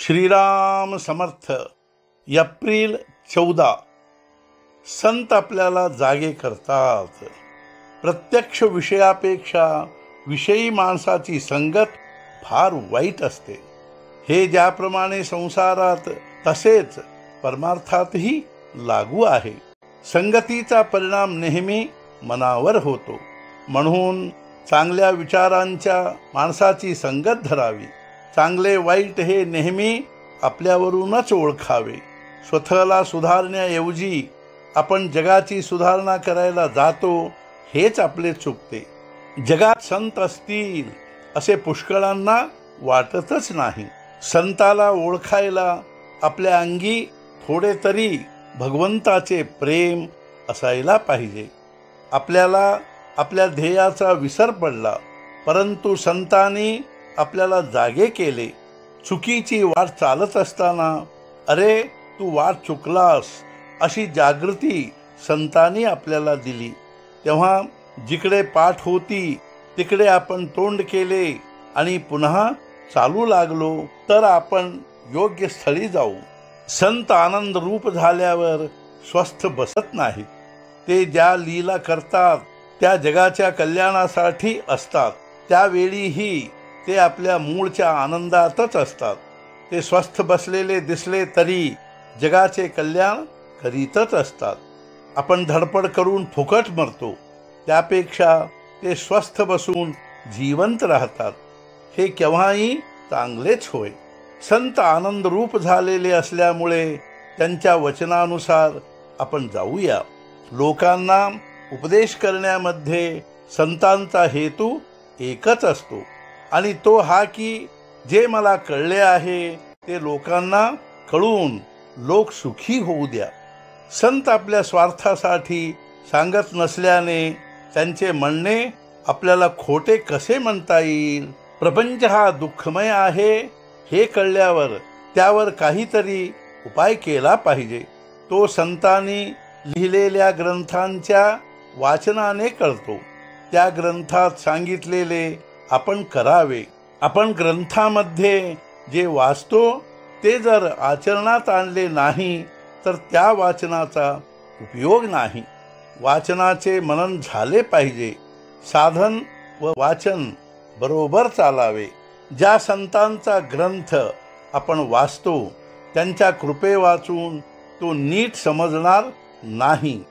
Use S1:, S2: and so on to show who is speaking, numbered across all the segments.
S1: Shriram Samarth. April 14. संत आपल्याला जागे करतात. प्रत्यक्ष विषयापेक्षा विषयी माणसाची संगत फार वाईट असते. हे ज्याप्रमाणे संसारात तसेच परमार्थातही लागू आहे. संगतीचा परिणाम नेहमी मनावर होतो. म्हणून चांगल्या विचारांच्या माणसाची संगत धरावी. चांगले वाईट हे नेहमी आपल्यावरूनच ओळखावे. स्वतःला सुधारण्याऐवजी आपण जगाची सुधारणा करायला जातो, हेच आपले चुकते. जगात संत असतील असे पुष्कळांना वाटतच नाही. संताला ओळखायला आपल्या अंगी थोडे तरी भगवंताचे प्रेम असायला पाहिजे. आपल्याला आपल्या ध्येयाचा विसर पडला, परंतु संतांनी आपल्याला जागे केले. चुकीची वाट चालत असताना अरे तू वाट चुकलास अशी जागृती संतांनी आपल्याला दिली. तेव्हा जिकडे पाठ होती तिकडे आपण तोंड केले आणि पुन्हा चालू लागलो तर आपण योग्य स्थळी जाऊ. संत आनंद रूप झाल्यावर स्वस्थ बसत नाहीत. ते ज्या लीला करतात त्या जगाच्या कल्याणासाठी असतात. त्यावेळीही ते आपल्या मूळच्या आनंदातच असतात. ते स्वस्थ बसलेले दिसले तरी जगाचे कल्याण करीतच असतात. आपण धडपड करून फुकट मरतो, त्यापेक्षा ते स्वस्थ बसून जिवंत राहतात. हे केव्हाही चांगलेच होय. संत आनंद रूप झालेले असल्यामुळे त्यांच्या वचनानुसार आपण जाऊया. लोकांना उपदेश करण्यामध्ये संतांचा हेतू एकच असतो आणि तो हा की जे मला कळले आहे ते लोकांना कळून लोक सुखी होऊ द्या. संत आपल्या स्वार्थासाठी सांगत नसल्याने त्यांचे म्हणणे आपल्याला खोटे कसे म्हणता येईल. प्रपंच हा दुःखमय आहे हे कळल्यावर त्यावर काहीतरी उपाय केला पाहिजे. तो संतांनी लिहिलेल्या ग्रंथांच्या वाचनाने कळतो. त्या ग्रंथात सांगितलेले आपण करावे. आपण ग्रंथामध्ये जे वाचतो ते जर आचरणात आणले नाही तर त्या वाचनाचा उपयोग नाही. वाचनाचे मनन झाले पाहिजे. साधन व वाचन बरोबर चालावे. ज्या संतांचा ग्रंथ आपण वाचतो त्यांच्या कृपे वाचून तो नीट समजणार नाही.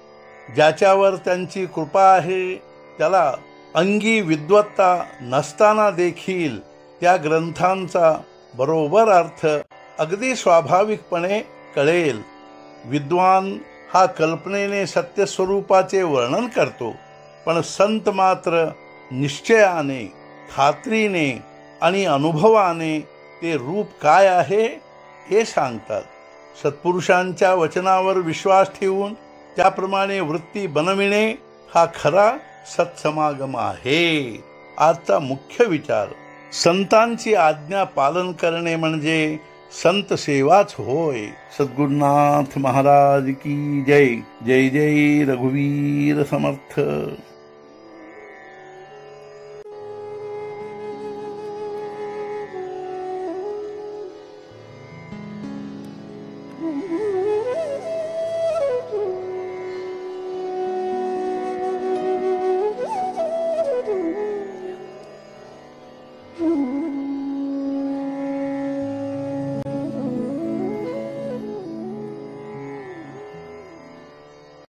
S1: ज्याच्यावर त्यांची कृपा आहे त्याला अंगी विद्वत्ता नसताना देखील त्या ग्रंथांचा बरोबर अर्थ अगदी स्वाभाविकपणे कळेल. विद्वान हा कल्पनेने सत्यस्वरूपाचे वर्णन करतो, पण संत मात्र निश्चयाने, खात्रीने आणि अनुभवाने ते रूप काय आहे हे सांगतात. सत्पुरुषांच्या वचनावर विश्वास ठेवून त्याप्रमाणे वृत्ती बनविणे हा खरा सत्समागम आहे. आजचा मुख्य विचार, संतांची आज्ञा पालन करणे म्हणजे संत सेवाच होय. सद्गुरुनाथ महाराज की जय. जय जय रघुवीर समर्थ.
S2: Mm-hmm.